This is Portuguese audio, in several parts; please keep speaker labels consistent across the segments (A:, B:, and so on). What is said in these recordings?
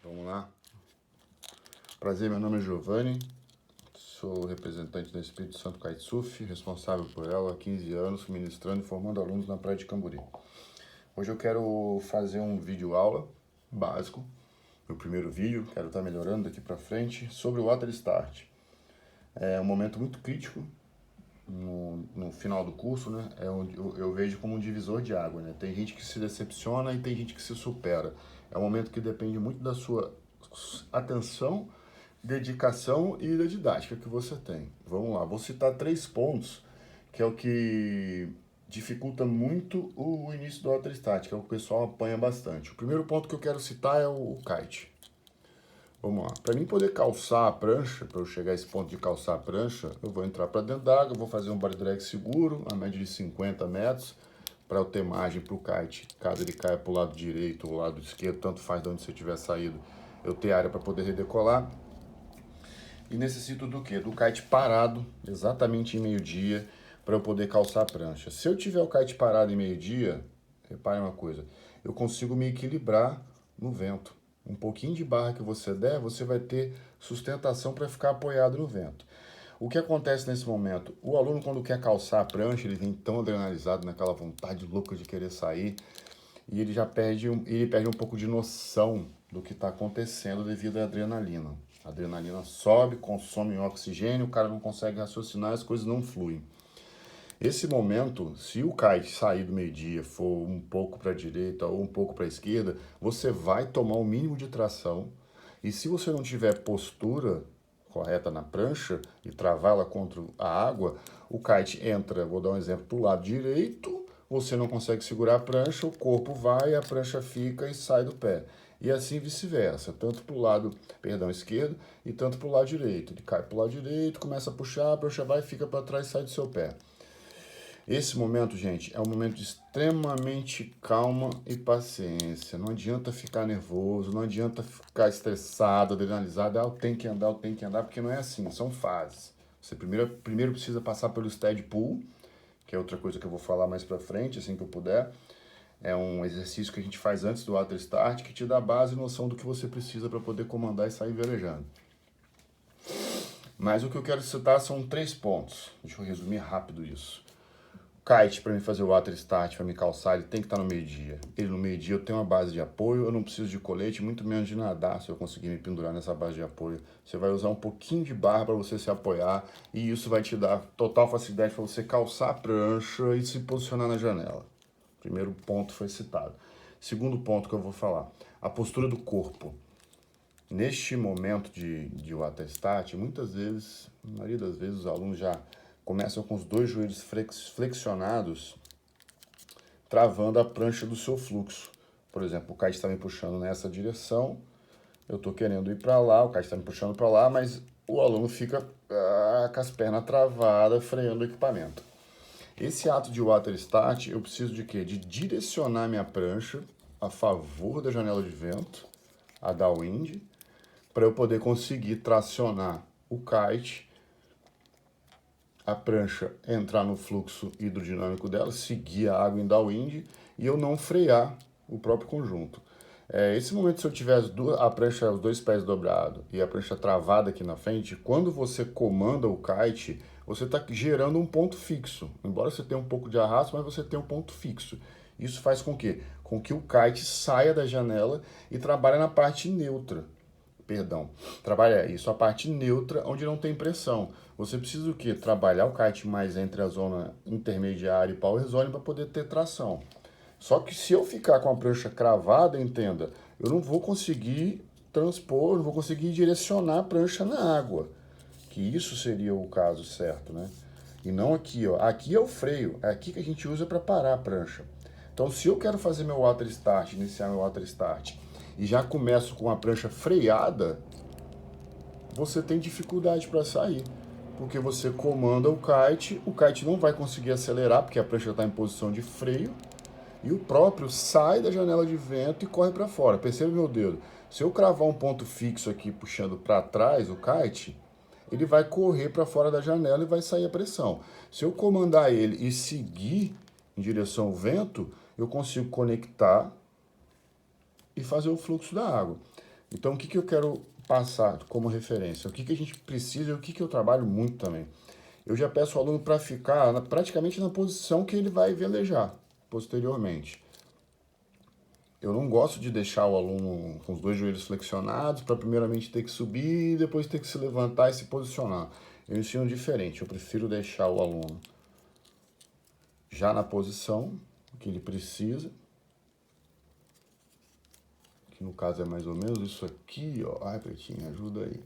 A: Vamos lá. Prazer, meu nome é Giovanni, sou representante da Espírito Santo Kitesurf, responsável por ela há 15 anos, ministrando e formando alunos na Praia de Camburi. Hoje eu quero fazer um vídeo aula básico, meu primeiro vídeo, quero estar melhorando daqui para frente, sobre o Water Start. É um momento muito crítico no final do curso, né? Eu vejo como um divisor de água, né? Tem gente que se decepciona e tem gente que se supera. É um momento que depende muito da sua atenção, dedicação e da didática que você tem. Vamos lá, vou citar 3 pontos, que é o que dificulta muito o início do Water Start, que é o que o pessoal apanha bastante. O primeiro ponto que eu quero citar é o kite. Vamos lá. Para mim poder calçar a prancha, para eu chegar a esse ponto de calçar a prancha, eu vou entrar para dentro d'água, vou fazer um body drag seguro, a média de 50 metros, para eu ter margem para o kite, caso ele caia para o lado direito ou lado esquerdo, tanto faz de onde você tiver saído, eu ter área para poder redecolar. E necessito do quê? Do kite parado, exatamente em meio-dia, para eu poder calçar a prancha. Se eu tiver o kite parado em meio-dia, repare uma coisa, eu consigo me equilibrar no vento. Um pouquinho de barra que você der, você vai ter sustentação para ficar apoiado no vento. O que acontece nesse momento? O aluno, quando quer calçar a prancha, ele vem tão adrenalizado, naquela vontade louca de querer sair, e ele já perde um pouco de noção do que está acontecendo devido à adrenalina. A adrenalina sobe, consome oxigênio, o cara não consegue raciocinar, as coisas não fluem. Esse momento, se o kite sair do meio-dia, for um pouco para a direita ou um pouco para a esquerda, você vai tomar o mínimo de tração. E se você não tiver postura correta na prancha e travá-la contra a água, o kite entra, vou dar um exemplo, para o lado direito, você não consegue segurar a prancha, o corpo vai, a prancha fica e sai do pé. E assim vice-versa, tanto para o lado, esquerdo e tanto para o lado direito. Ele cai para o lado direito, começa a puxar, a prancha vai, fica para trás e sai do seu pé. Esse momento, gente, é um momento de extremamente calma e paciência. Não adianta ficar nervoso, não adianta ficar estressado, adrenalizado. Ah, eu tenho que andar, porque não é assim, são fases. Você primeiro precisa passar pelo steady pull, que é outra coisa que eu vou falar mais pra frente, assim que eu puder. É um exercício que a gente faz antes do Water Start, que te dá base e noção do que você precisa para poder comandar e sair velejando. Mas o que eu quero citar são 3 pontos. Deixa eu resumir rápido isso. Kite, para mim fazer o Water Start, para me calçar, ele tem que estar no meio-dia. Ele no meio-dia eu tenho uma base de apoio, eu não preciso de colete, muito menos de nadar, se eu conseguir me pendurar nessa base de apoio. Você vai usar um pouquinho de barra para você se apoiar e isso vai te dar total facilidade para você calçar a prancha e se posicionar na janela. Primeiro ponto foi citado. Segundo ponto que eu vou falar, a postura do corpo. Neste momento de Water Start, muitas vezes, na maioria das vezes, os alunos já começam com os 2 joelhos flexionados, travando a prancha do seu fluxo. Por exemplo, o kite está me puxando nessa direção, eu estou querendo ir para lá, o kite está me puxando para lá, mas o aluno fica com as pernas travadas, freando o equipamento. Esse ato de Water Start, eu preciso de quê? De direcionar minha prancha a favor da janela de vento, a downwind, para eu poder conseguir tracionar o kite, a prancha entrar no fluxo hidrodinâmico dela, seguir a água em downwind e eu não frear o próprio conjunto. Esse momento, se eu tiver a prancha, os 2 pés dobrados e a prancha travada aqui na frente, quando você comanda o kite, você está gerando um ponto fixo. Embora você tenha um pouco de arrasto, mas você tem um ponto fixo. Isso faz com que o kite saia da janela e trabalhe na parte neutra. Trabalhar isso, a parte neutra, onde não tem pressão. Você precisa o quê? Trabalhar o kite mais entre a zona intermediária e power zone para poder ter tração. Só que se eu ficar com a prancha cravada, entenda, eu não vou conseguir transpor, não vou conseguir direcionar a prancha na água. Que isso seria o caso certo, né? E não aqui, ó. Aqui é o freio, é aqui que a gente usa para parar a prancha. Então, se eu quero fazer meu Water Start, iniciar meu Water Start, e já começo com a prancha freada, você tem dificuldade para sair. Porque você comanda o kite não vai conseguir acelerar, porque a prancha está em posição de freio, e o próprio sai da janela de vento e corre para fora. Percebe meu dedo? Se eu cravar um ponto fixo aqui, puxando para trás o kite, ele vai correr para fora da janela e vai sair a pressão. Se eu comandar ele e seguir em direção ao vento, eu consigo conectar e fazer o fluxo da água. Então, o que eu quero passar como referência? O que a gente precisa e o que eu trabalho muito também? Eu já peço ao aluno para ficar praticamente na posição que ele vai velejar posteriormente. Eu não gosto de deixar o aluno com os dois joelhos flexionados para primeiramente ter que subir e depois ter que se levantar e se posicionar. Eu ensino diferente, eu prefiro deixar o aluno já na posição que ele precisa, que no caso é mais ou menos isso aqui, ó. Ai, Pretinho, ajuda aí.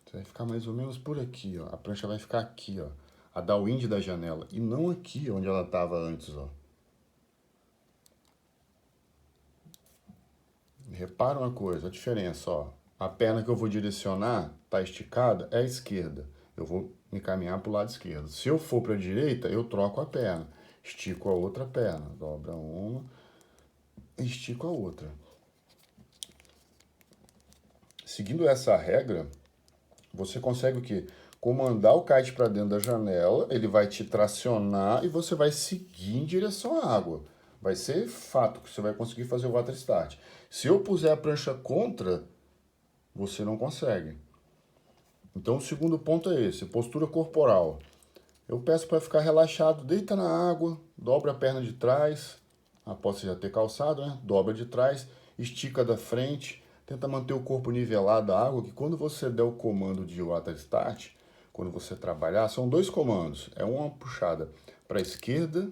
A: Você vai ficar mais ou menos por aqui, ó. A prancha vai ficar aqui, ó. A downwind da janela, e não aqui onde ela estava antes, ó. Repara uma coisa, a diferença, ó. A perna que eu vou direcionar tá esticada é a esquerda. Eu vou me caminhar para o lado esquerdo. Se eu for para a direita, eu troco a perna. Estico a outra perna. Dobra uma, estico a outra. Seguindo essa regra, você consegue o quê? Comandar o kite para dentro da janela, ele vai te tracionar e você vai seguir em direção à água. Vai ser fato que você vai conseguir fazer o water start. Se eu puser a prancha contra, você não consegue. Então o segundo ponto é esse, postura corporal. Eu peço para ficar relaxado, deita na água, dobra a perna de trás, após você já ter calçado, né? Dobra de trás, estica da frente, tenta manter o corpo nivelado à água, que quando você der o comando de water start, quando você trabalhar, são dois comandos. É uma puxada para a esquerda,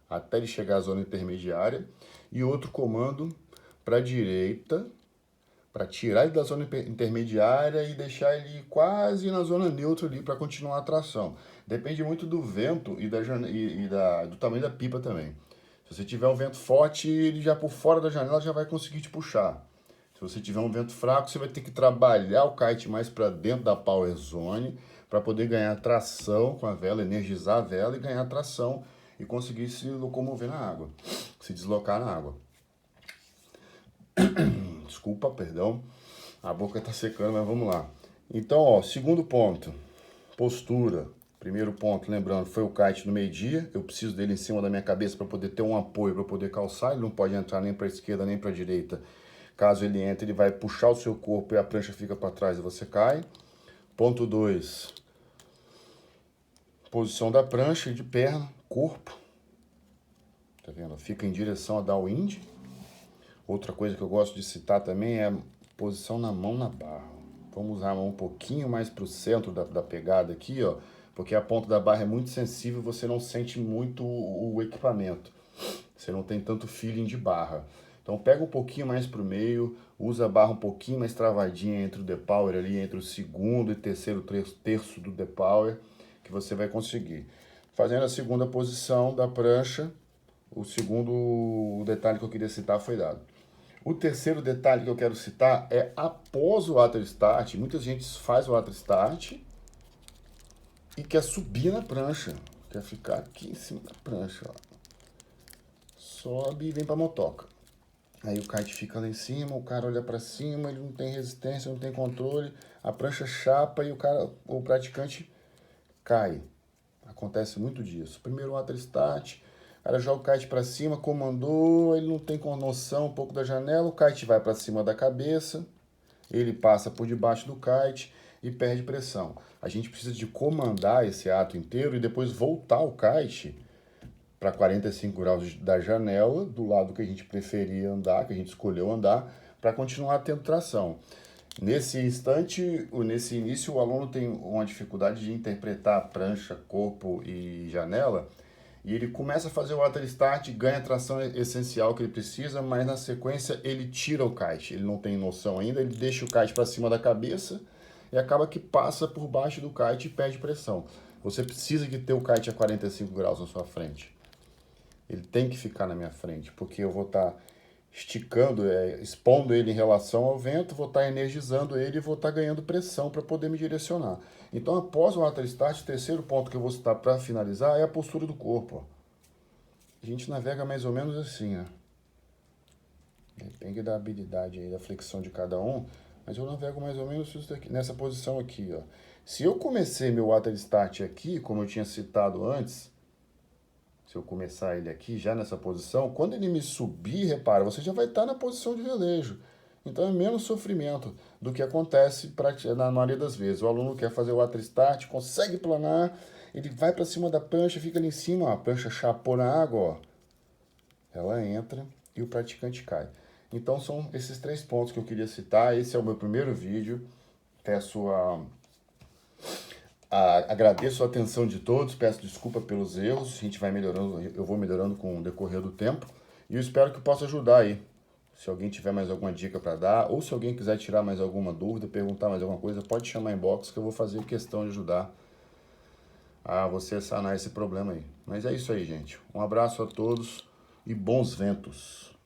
A: até ele chegar à zona intermediária, e outro comando para a direita, para tirar ele da zona intermediária e deixar ele quase na zona neutra ali para continuar a tração. Depende muito do vento e, do tamanho da pipa também. Se você tiver um vento forte, ele já por fora da janela já vai conseguir te puxar. Se você tiver um vento fraco, você vai ter que trabalhar o kite mais para dentro da power zone para poder ganhar tração com a vela, energizar a vela e ganhar tração e conseguir se locomover na água, se deslocar na água. Desculpa, perdão. A boca tá secando, mas vamos lá. Então, ó, segundo ponto, postura. Primeiro ponto, lembrando, foi o kite no meio-dia. Eu preciso dele em cima da minha cabeça para poder ter um apoio, para poder calçar. Ele não pode entrar nem para a esquerda nem para a direita. Caso ele entre, ele vai puxar o seu corpo e a prancha fica para trás e você cai. Ponto 2, posição da prancha de perna, corpo. Tá vendo? Fica em direção a downwind. Outra coisa que eu gosto de citar também é a posição na mão na barra. Vamos usar a mão um pouquinho mais para o centro da pegada aqui, ó, porque a ponta da barra é muito sensível, você não sente muito o equipamento. Você não tem tanto feeling de barra. Então pega um pouquinho mais para o meio, usa a barra um pouquinho mais travadinha entre o depower ali, entre o segundo e terceiro terço do depower, que você vai conseguir. Fazendo a segunda posição da prancha, o segundo detalhe que eu queria citar foi dado. O terceiro detalhe que eu quero citar é após o water start. Muita gente faz o water start e quer subir na prancha, quer ficar aqui em cima da prancha, ó. Sobe e vem para a motoca. Aí o kite fica lá em cima, o cara olha para cima, ele não tem resistência, não tem controle, a prancha chapa e o praticante cai. Acontece muito disso. Primeiro water start, o cara joga o kite para cima, comandou, ele não tem noção um pouco da janela, o kite vai para cima da cabeça, ele passa por debaixo do kite e perde pressão. A gente precisa de comandar esse ato inteiro e depois voltar o kite para 45 graus da janela, do lado que a gente preferia andar, que a gente escolheu andar, para continuar tendo tração. Nesse instante, nesse início, o aluno tem uma dificuldade de interpretar prancha, corpo e janela, e ele começa a fazer o water start, ganha a tração essencial que ele precisa, mas na sequência ele tira o kite, ele não tem noção ainda, ele deixa o kite para cima da cabeça e acaba que passa por baixo do kite e perde pressão. Você precisa de ter o kite a 45 graus na sua frente. Ele tem que ficar na minha frente, porque eu vou estar esticando, expondo ele em relação ao vento, vou estar energizando ele e vou estar ganhando pressão para poder me direcionar. Então, após o water start, o terceiro ponto que eu vou citar para finalizar é a postura do corpo. A gente navega mais ou menos assim, ó. Depende da habilidade aí, da flexão de cada um, mas eu navego mais ou menos nessa posição aqui, ó. Se eu comecei meu water start aqui, como eu tinha citado antes, se eu começar ele aqui, já nessa posição, quando ele me subir, repara, você já vai estar na posição de velejo. Então é menos sofrimento do que acontece na maioria das vezes. O aluno quer fazer o water start, consegue planar, ele vai para cima da prancha, fica ali em cima, ó, a prancha chapou na água, ó. Ela entra e o praticante cai. Então são esses 3 pontos que eu queria citar. Esse é o meu primeiro vídeo. Agradeço a atenção de todos, peço desculpa pelos erros, a gente vai melhorando, eu vou melhorando com o decorrer do tempo, e eu espero que possa ajudar aí. Se alguém tiver mais alguma dica para dar, ou se alguém quiser tirar mais alguma dúvida, perguntar mais alguma coisa, pode chamar em box que eu vou fazer questão de ajudar a você sanar esse problema aí. Mas é isso aí, gente. Um abraço a todos e bons ventos.